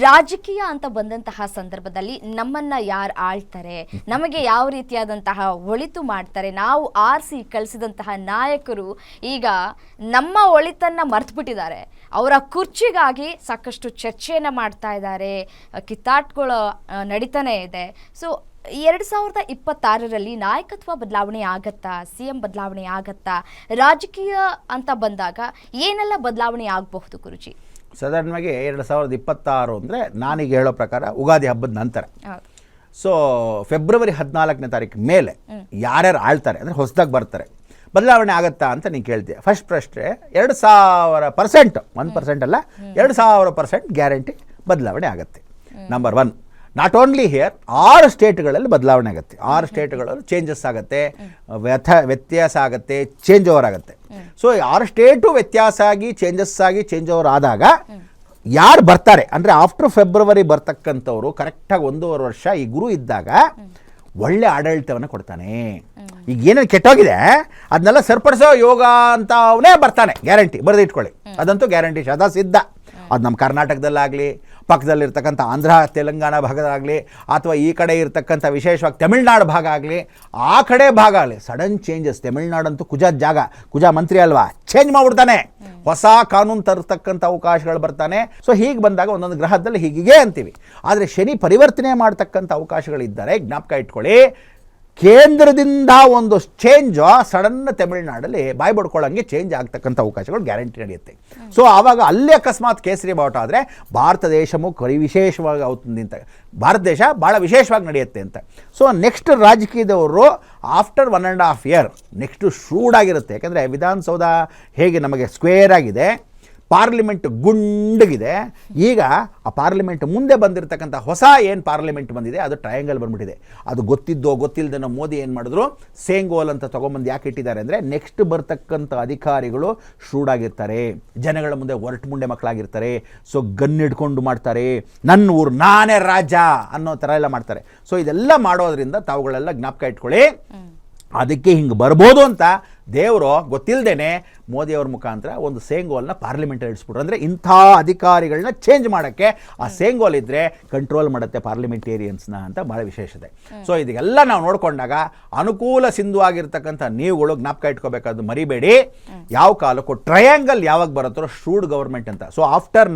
ರಾಜಕೀಯ ಅಂತ ಬಂದಂತಹ ಸಂದರ್ಭದಲ್ಲಿ ನಮ್ಮನ್ನ ಯಾರು ಆಳ್ತಾರೆ, ನಮಗೆ ಯಾವ ರೀತಿಯಾದಂತಹ ಒಳಿತು ಮಾಡ್ತಾರೆ, ನಾವು ಆರಿಸಿ ಕಳಿಸಿದಂತಹ ನಾಯಕರು ಈಗ ನಮ್ಮ ಒಳಿತನ್ನ ಮರೆತುಬಿಟ್ಟಿದ್ದಾರೆ. ಅವರ ಕುರ್ಚಿಗಾಗಿ ಸಾಕಷ್ಟು ಚರ್ಚೆಯನ್ನು ಮಾಡ್ತಾ ಇದ್ದಾರೆ, ಕಿತ್ತಾಟಗಳು ನಡೀತಾನೆ ಇದೆ. ಸೊ 2026ರಲ್ಲಿ ನಾಯಕತ್ವ ಬದಲಾವಣೆ ಆಗತ್ತಾ, CM ಬದಲಾವಣೆ ಆಗತ್ತಾ, ರಾಜಕೀಯ ಅಂತ ಬಂದಾಗ ಏನೆಲ್ಲ ಬದಲಾವಣೆ ಆಗಬಹುದು ಗುರುಜಿ? ಸಾಧಾರಣವಾಗಿ 2026 ಅಂದರೆ ನಾನೀಗ ಹೇಳೋ ಪ್ರಕಾರ ಉಗಾದಿ ಹಬ್ಬದ ನಂತರ. ಸೊ ಫೆಬ್ರವರಿ 14ನೇ ತಾರೀಕು ಮೇಲೆ ಯಾರ್ಯಾರು ಆಳ್ತಾರೆ ಅಂದರೆ ಹೊಸದಾಗಿ ಬರ್ತಾರೆ, ಬದಲಾವಣೆ ಆಗತ್ತಾ ಅಂತ ನೀವು ಕೇಳ್ತೀಯ. ಫಸ್ಟ್ ಪ್ರಶ್ನೆ 2000%, 1% ಅಲ್ಲ, 2000% ಗ್ಯಾರಂಟಿ ಬದಲಾವಣೆ ಆಗುತ್ತೆ. ನಂಬರ್ 1, ನಾಟ್ ಓನ್ಲಿ ಹಿಯರ್, 6 ಸ್ಟೇಟ್ಗಳಲ್ಲಿ ಬದಲಾವಣೆ ಆಗುತ್ತೆ. 6 ಸ್ಟೇಟ್ಗಳಲ್ಲಿ ಚೇಂಜಸ್ ಆಗುತ್ತೆ, ವ್ಯತ್ಯಾಸ ಆಗುತ್ತೆ, ಚೇಂಜ್ ಓವರ್ ಆಗುತ್ತೆ. ಸೊ 6 ಸ್ಟೇಟು ವ್ಯತ್ಯಾಸ ಆಗಿ ಚೇಂಜ್ ಓವರ್ ಆದಾಗ ಯಾರು ಬರ್ತಾರೆ ಅಂದರೆ ಆಫ್ಟರ್ ಫೆಬ್ರವರಿ ಬರ್ತಕ್ಕಂಥವ್ರು ಕರೆಕ್ಟಾಗಿ 1.5 ವರ್ಷ ಈ ಗುರು ಇದ್ದಾಗ ಒಳ್ಳೆ ಆಡಳಿತವನ್ನು ಕೊಡ್ತಾನೆ. ಈಗ ಏನೇನು ಕೆಟ್ಟೋಗಿದೆ ಅದನ್ನೆಲ್ಲ ಸರಿಪಡಿಸೋ ಯೋಗ ಅಂತ ಅವನೇ ಬರ್ತಾನೆ, ಗ್ಯಾರಂಟಿ ಬರೆದಿಟ್ಕೊಳ್ಳಿ. ಅದಂತೂ ಗ್ಯಾರಂಟಿ ಸದಾ ಸಿದ್ಧ. ಅದು ನಮ್ಮ ಕರ್ನಾಟಕದಲ್ಲಾಗಲಿ, ಪಕ್ಕದಲ್ಲಿರ್ತಕ್ಕಂಥ ಆಂಧ್ರ ತೆಲಂಗಾಣ ಭಾಗದಾಗಲಿ, ಅಥವಾ ಈ ಕಡೆ ಇರ್ತಕ್ಕಂಥ ವಿಶೇಷವಾಗಿ ತಮಿಳ್ನಾಡು ಭಾಗ ಆಗಲಿ, ಆ ಕಡೆ ಭಾಗ ಆಗಲಿ, ಸಡನ್ ಚೇಂಜಸ್. ತಮಿಳ್ನಾಡಂತೂ ಕುಜ ಮಂತ್ರಿ ಅಲ್ವಾ, ಚೇಂಜ್ ಮಾಡಿಬಿಡ್ತಾನೆ, ಹೊಸ ಕಾನೂನು ತರ್ತಕ್ಕಂಥ ಅವಕಾಶಗಳು ಬರ್ತಾನೆ. ಸೊ ಹೀಗೆ ಬಂದಾಗ ಒಂದೊಂದು ಗ್ರಹದಲ್ಲಿ ಹೀಗೆ ಅಂತೀವಿ. ಆದರೆ ಶನಿ ಪರಿವರ್ತನೆ ಮಾಡ್ತಕ್ಕಂಥ ಅವಕಾಶಗಳಿದ್ದಾರೆ, ಜ್ಞಾಪಕ ಇಟ್ಕೊಳ್ಳಿ. ಕೇಂದ್ರದಿಂದ ಒಂದು ಚೇಂಜು ಸಡನ್ ತಮಿಳ್ನಾಡಲ್ಲಿ ಬಾಯಿ ಬಡ್ಕೊಳ್ಳೋಂಗೆ ಚೇಂಜ್ ಆಗ್ತಕ್ಕಂಥ ಅವಕಾಶಗಳು ಗ್ಯಾರಂಟಿ ನಡೆಯುತ್ತೆ. ಸೊ ಆವಾಗ ಅಲ್ಲಿ ಅಕಸ್ಮಾತ್ ಕೇಸರಿ ಬಾವುಟ ಆದರೆ ಭಾರತ ದೇಶಮು ವಿಶೇಷವಾಗಿ ನಿಂತ ಭಾರತ ದೇಶ ಭಾಳ ವಿಶೇಷವಾಗಿ ನಡೆಯುತ್ತೆ ಅಂತ. ಸೊ ನೆಕ್ಸ್ಟ್ ರಾಜಕೀಯದವರು ಆಫ್ಟರ್ 1.5 ಇಯರ್ ನೆಕ್ಸ್ಟು ಶೂಡಾಗಿರುತ್ತೆ. ಯಾಕಂದರೆ ವಿಧಾನಸೌಧ ಹೇಗೆ ನಮಗೆ ಸ್ಕ್ವೇರ್ ಆಗಿದೆ, ಪಾರ್ಲಿಮೆಂಟ್ ಗುಂಡಗಿದೆ. ಈಗ ಆ ಪಾರ್ಲಿಮೆಂಟ್ ಮುಂದೆ ಬಂದಿರತಕ್ಕಂಥ ಹೊಸ ಏನು ಪಾರ್ಲಿಮೆಂಟ್ ಬಂದಿದೆ ಅದು ಟ್ರಯಾಂಗಲ್ ಬಂದ್ಬಿಟ್ಟಿದೆ. ಅದು ಗೊತ್ತಿಲ್ಲದೇನೋ ಮೋದಿ ಏನು ಮಾಡಿದ್ರು, ಸೇಂಗೋಲ್ ಅಂತ ತೊಗೊಂಬಂದು ಯಾಕೆ ಇಟ್ಟಿದ್ದಾರೆ ಅಂದರೆ ನೆಕ್ಸ್ಟ್ ಬರ್ತಕ್ಕಂಥ ಅಧಿಕಾರಿಗಳು ಶೂಡಾಗಿರ್ತಾರೆ, ಜನಗಳ ಮುಂದೆ ಹೊರಟು ಮುಂಡೆ ಮಕ್ಕಳಾಗಿರ್ತಾರೆ. ಸೊ ಗನ್ ಹಿಡ್ಕೊಂಡು ಮಾಡ್ತಾರೆ, ನನ್ನ ಊರು ನಾನೇ ರಾಜ ಅನ್ನೋ ಥರ ಎಲ್ಲ ಮಾಡ್ತಾರೆ. ಸೊ ಇದೆಲ್ಲ ಮಾಡೋದ್ರಿಂದ ತಾವುಗಳೆಲ್ಲ ಜ್ಞಾಪಕ ಇಟ್ಕೊಳ್ಳಿ. ಅದಕ್ಕೆ ಹಿಂಗೆ ಬರ್ಬೋದು ಅಂತ ದೇವರು ಗೊತ್ತಿಲ್ಲದೇನೆ ಮೋದಿಯವ್ರ ಮುಖಾಂತರ ಒಂದು ಸೇಂಗೋಲ್ನ ಪಾರ್ಲಿಮೆಂಟಲ್ಲಿ ಇಡಿಸ್ಬಿಟ್ರು. ಅಂದರೆ ಇಂಥ ಅಧಿಕಾರಿಗಳನ್ನ ಚೇಂಜ್ ಮಾಡೋಕ್ಕೆ ಆ ಸೇಂಗೋಲ್ ಇದ್ದರೆ ಕಂಟ್ರೋಲ್ ಮಾಡುತ್ತೆ ಪಾರ್ಲಿಮೆಂಟೇರಿಯನ್ಸ್ನ ಅಂತ ಭಾಳ ವಿಶೇಷತೆ. ಸೊ ಇದೆಲ್ಲ ನಾವು ನೋಡಿಕೊಂಡಾಗ ಅನುಕೂಲ ಸಿಂಧುವಾಗಿರ್ತಕ್ಕಂಥ ನೀವುಗಳು ಜ್ಞಾಪಕ ಇಟ್ಕೋಬೇಕಾದ್ದು ಮರಿಬೇಡಿ. ಯಾವ ಕಾಲಕ್ಕೂ ಟ್ರಯಾಂಗಲ್ ಯಾವಾಗ ಬರುತ್ತೋ ಶ್ರೂಡ್ ಗೌರ್ಮೆಂಟ್ ಅಂತ. ಸೊ ಆಫ್ಟರ್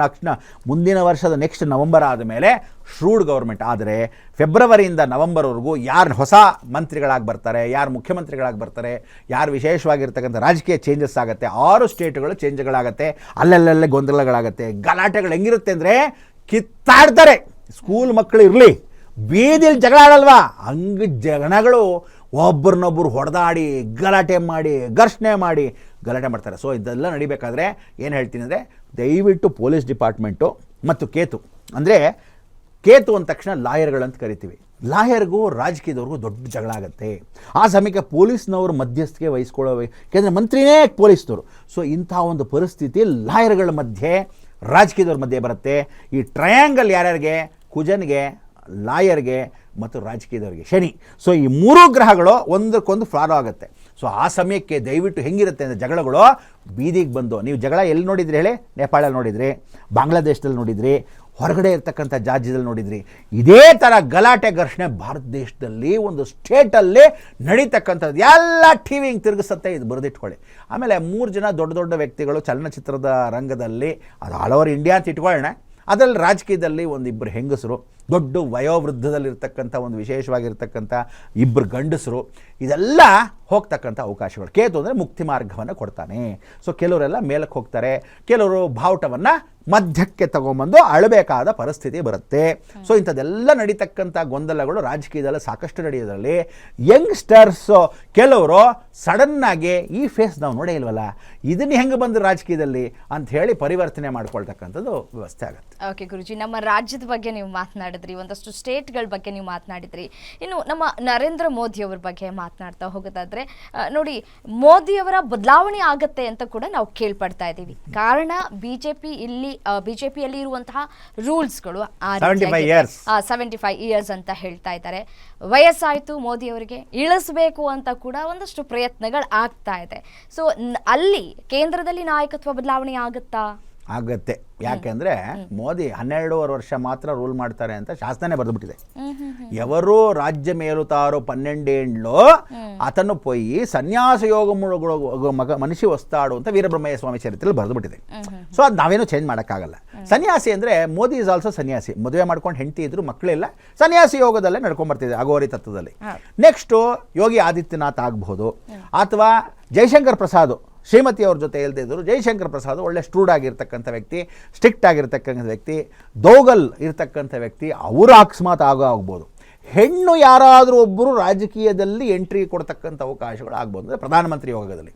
ಮುಂದಿನ ವರ್ಷದ ನೆಕ್ಸ್ಟ್ ನವಂಬರ್ ಆದಮೇಲೆ ಶ್ರೂಡ್ ಗೌರ್ಮೆಂಟ್. ಆದರೆ ಫೆಬ್ರವರಿಯಿಂದ ನವಂಬರ್ವರೆಗೂ ಯಾರು ಹೊಸ ಮಂತ್ರಿಗಳಾಗಿ ಬರ್ತಾರೆ, ಯಾರು ಮುಖ್ಯಮಂತ್ರಿಗಳಾಗಿ ಬರ್ತಾರೆ, ಯಾರು ವಿಶೇಷವಾಗಿರ್ತಕ್ಕಂಥ ರಾಜಕೀಯ ಚೇಂಜಸ್ ಆಗುತ್ತೆ, 6 ಸ್ಟೇಟ್ಗಳು ಚೇಂಜ್ಗಳಾಗತ್ತೆ, ಅಲ್ಲಲ್ಲೇ ಗೊಂದಲಗಳಾಗತ್ತೆ, ಗಲಾಟೆಗಳು ಹೆಂಗಿರುತ್ತೆ ಅಂದರೆ ಕಿತ್ತಾಡ್ತಾರೆ. ಸ್ಕೂಲ್ ಮಕ್ಕಳು ಇರಲಿ, ಬೀದಿಲಿ ಜಗಳ ಆಡಲ್ವಾ, ಹಂಗೆ ಜನಗಳು ಒಬ್ಬರನ್ನೊಬ್ಬರು ಹೊಡೆದಾಡಿ ಗಲಾಟೆ ಮಾಡಿ ಘರ್ಷಣೆ ಮಾಡಿ ಗಲಾಟೆ ಮಾಡ್ತಾರೆ. ಸೊ ಇದೆಲ್ಲ ನಡಿಬೇಕಾದ್ರೆ ಏನು ಹೇಳ್ತೀನಿ ಅಂದರೆ ದಯವಿಟ್ಟು ಪೊಲೀಸ್ ಡಿಪಾರ್ಟ್ಮೆಂಟು ಮತ್ತು ಕೇತು ಅಂದ ತಕ್ಷಣ ಲಾಯರ್ಗಳಂತ ಕರಿತೀವಿ. ಲಾಯರ್ಗೂ ರಾಜಕೀಯದವ್ರಿಗೂ ದೊಡ್ಡ ಜಗಳ ಆಗುತ್ತೆ. ಆ ಸಮಯಕ್ಕೆ ಪೊಲೀಸ್ನವರು ಮಧ್ಯಸ್ಥಿಕೆ ವಹಿಸ್ಕೊಳ್ಳೋ, ಯಾಕೆಂದರೆ ಮಂತ್ರಿನೇ ಪೊಲೀಸ್ನವರು. ಸೊ ಇಂಥ ಒಂದು ಪರಿಸ್ಥಿತಿ ಲಾಯರ್ಗಳ ಮಧ್ಯೆ, ರಾಜಕೀಯದವ್ರ ಮಧ್ಯೆ ಬರುತ್ತೆ. ಈ ಟ್ರಯಾಂಗಲ್ ಯಾರ್ಯಾರಿಗೆ, ಕುಜನ್ಗೆ, ಲಾಯರ್ಗೆ ಮತ್ತು ರಾಜಕೀಯದವ್ರಿಗೆ ಶನಿ. ಸೊ ಈ 3 ಗ್ರಹಗಳು ಒಂದಕ್ಕೊಂದು ಫಾಲೋ ಆಗುತ್ತೆ. ಸೊ ಆ ಸಮಯಕ್ಕೆ ದಯವಿಟ್ಟು ಹೆಂಗಿರುತ್ತೆ ಅಂದರೆ ಜಗಳಗಳು ಬೀದಿಗೆ ಬಂದು, ನೀವು ಜಗಳ ಎಲ್ಲಿ ನೋಡಿದ್ರಿ ಹೇಳಿ? ನೇಪಾಳಲ್ಲಿ ನೋಡಿದ್ರಿ, ಬಾಂಗ್ಲಾದೇಶದಲ್ಲಿ ನೋಡಿದ್ರಿ, ಹೊರಗಡೆ ಇರ್ತಕ್ಕಂಥ ಜಾಜ್ಯದಲ್ಲಿ ನೋಡಿದ್ರಿ. ಇದೇ ಥರ ಗಲಾಟೆ ಘರ್ಷಣೆ ಭಾರತ ದೇಶದಲ್ಲಿ ಒಂದು ಸ್ಟೇಟಲ್ಲಿ ನಡೀತಕ್ಕಂಥದ್ದು ಎಲ್ಲ ಟಿ ವಿ ಹಿಂಗೆ ತಿರುಗಿಸುತ್ತೆ. ಇದು ಬರೆದಿಟ್ಕೊಳ್ಳಿ. ಆಮೇಲೆ 3 ಜನ ದೊಡ್ಡ ವ್ಯಕ್ತಿಗಳು ಚಲನಚಿತ್ರದ ರಂಗದಲ್ಲಿ, ಅದು ಆಲ್ ಓವರ್ ಇಂಡಿಯಾ ಅಂತ ಇಟ್ಕೊಳ್ಳೋಣ. ಅದರಲ್ಲಿ ರಾಜಕೀಯದಲ್ಲಿ 1-2 ಹೆಂಗಸರು, ದೊಡ್ಡ ವಯೋವೃದ್ಧದಲ್ಲಿರ್ತಕ್ಕಂಥ ಒಂದು ವಿಶೇಷವಾಗಿರ್ತಕ್ಕಂಥ 2 ಗಂಡಸರು, ಇದೆಲ್ಲ ಹೋಗ್ತಕ್ಕಂಥ ಅವಕಾಶಗಳು. ಕೇತು ಅಂದರೆ ಮುಕ್ತಿ ಮಾರ್ಗವನ್ನು ಕೊಡ್ತಾನೆ. ಸೊ ಕೆಲವರೆಲ್ಲ ಮೇಲಕ್ಕೆ ಹೋಗ್ತಾರೆ, ಕೆಲವರು ಬಾವುಟವನ್ನು ಮಧ್ಯಕ್ಕೆ ತಗೊಂಬಂದು ಅಳಬೇಕಾದ ಪರಿಸ್ಥಿತಿ ಬರುತ್ತೆ. ಸೊ ಇಂಥದ್ದೆಲ್ಲ ನಡೀತಕ್ಕಂಥ ಗೊಂದಲಗಳು ರಾಜಕೀಯದಲ್ಲಿ ಸಾಕಷ್ಟು ನಡೆಯೋದ್ರಲ್ಲಿ ಯಂಗ್ಸ್ಟರ್ಸು ಕೆಲವರು ಸಡನ್ನಾಗಿ ಈ ಫೇಸ್ ನಾವು ನೋಡೇ ಇಲ್ವಲ್ಲ, ಇದನ್ನು ಹೆಂಗೆ ಬಂದು ರಾಜಕೀಯದಲ್ಲಿ ಅಂತ ಹೇಳಿ ಪರಿವರ್ತನೆ ಮಾಡ್ಕೊಳ್ತಕ್ಕಂಥದ್ದು ವ್ಯವಸ್ಥೆ ಆಗುತ್ತೆ. ಓಕೆ ಗುರುಜಿ, ನಮ್ಮ ರಾಜ್ಯದ ಬಗ್ಗೆ ನೀವು ಮಾತನಾಡಿದ್ರಿ, ಒಂದಷ್ಟು ಸ್ಟೇಟ್ಗಳ ಬಗ್ಗೆ ನೀವು ಮಾತನಾಡಿದ್ರಿ. ಇನ್ನು ನಮ್ಮ ನರೇಂದ್ರ ಮೋದಿಯವ್ರ ಬಗ್ಗೆ ಮಾತನಾಡ್ತಾ ಹೋಗೋದಾದ್ರೆ ನೋಡಿ, ಮೋದಿಯವರ ಬದಲಾವಣೆ ಆಗತ್ತೆ ಅಂತ ಕೂಡ ನಾವು ಕೇಳ್ಪಡ್ತಾ ಇದ್ದೀವಿ. ಕಾರಣ ಬಿಜೆಪಿಯಲ್ಲಿ ಇರುವಂತಹ ರೂಲ್ಸ್ಗಳು 75 ಇಯರ್ಸ್ ಅಂತ ಹೇಳ್ತಾ ಇದ್ದಾರೆ. ವಯಸ್ಸಾಯಿತು ಮೋದಿಯವರಿಗೆ, ಇಳಿಸಬೇಕು ಅಂತ ಕೂಡ ಒಂದಷ್ಟು ಪ್ರಯತ್ನಗಳು ಆಗ್ತಾ ಇದೆ. ಸೊ ಅಲ್ಲಿ ಕೇಂದ್ರದಲ್ಲಿ ನಾಯಕತ್ವ ಬದಲಾವಣೆ ಆಗುತ್ತಾ? ಆಗತ್ತೆ. ಯಾಕೆಂದರೆ ಮೋದಿ 12.5 ವರ್ಷ ಮಾತ್ರ ರೂಲ್ ಮಾಡ್ತಾರೆ ಅಂತ ಶಾಸನನೇ ಬರೆದುಬಿಟ್ಟಿದೆ. ఎవరు రాజ్యం ఏలుతారో 12 ఏళ్ళు అతను పోయి సన్యాస యోగముడు మనిషి వస్తాడు ಅಂತ ವೀರಬ್ರಹ್ಮಯ್ಯ ಸ್ವಾಮಿ ಚರಿತ್ರೆಯಲ್ಲಿ ಬರೆದುಬಿಟ್ಟಿದೆ. ಸೊ ಅದು ನಾವೇನೂ ಚೇಂಜ್ ಮಾಡೋಕ್ಕಾಗಲ್ಲ. ಸನ್ಯಾಸಿ ಅಂದರೆ ಮೋದಿ ಈಸ್ ಆಲ್ಸೋ ಸನ್ಯಾಸಿ. ಮದುವೆ ಮಾಡ್ಕೊಂಡು ಹೆಂಡತಿ ಇದ್ರು ಮಕ್ಕಳಿಲ್ಲ, ಸನ್ಯಾಸಿ ಯೋಗದಲ್ಲೇ ನಡ್ಕೊಂಡ್ಬರ್ತಿದೆ ಅಗೋರಿ ತತ್ವದಲ್ಲಿ. ನೆಕ್ಸ್ಟು ಯೋಗಿ ಆದಿತ್ಯನಾಥ್ ಆಗಬಹುದು, ಅಥವಾ ಜೈಶಂಕರ್ ಪ್ರಸಾದ್ ಶ್ರೀಮತಿ ಅವ್ರ ಜೊತೆ ಇಲ್ದಿದ್ರು ಜೈಶಂಕರ್ ಪ್ರಸಾದ್ ಒಳ್ಳೆ ಸ್ಟ್ರೂಡ್ ಆಗಿರ್ತಕ್ಕಂಥ ವ್ಯಕ್ತಿ, ಸ್ಟ್ರಿಕ್ಟ್ ಆಗಿರ್ತಕ್ಕಂಥ ವ್ಯಕ್ತಿ, ದೋಗಲ್ ಇರ್ತಕ್ಕಂಥ ವ್ಯಕ್ತಿ, ಅವರು ಅಕಸ್ಮಾತ್ ಆಗ್ಬೋದು. ಹೆಣ್ಣು ಯಾರಾದರೂ ಒಬ್ಬರು ರಾಜಕೀಯದಲ್ಲಿ ಎಂಟ್ರಿ ಕೊಡ್ತಕ್ಕಂಥ ಅವಕಾಶಗಳು ಆಗ್ಬೋದು ಅಂದರೆ ಪ್ರಧಾನಮಂತ್ರಿ ಯೋಗದಲ್ಲಿ.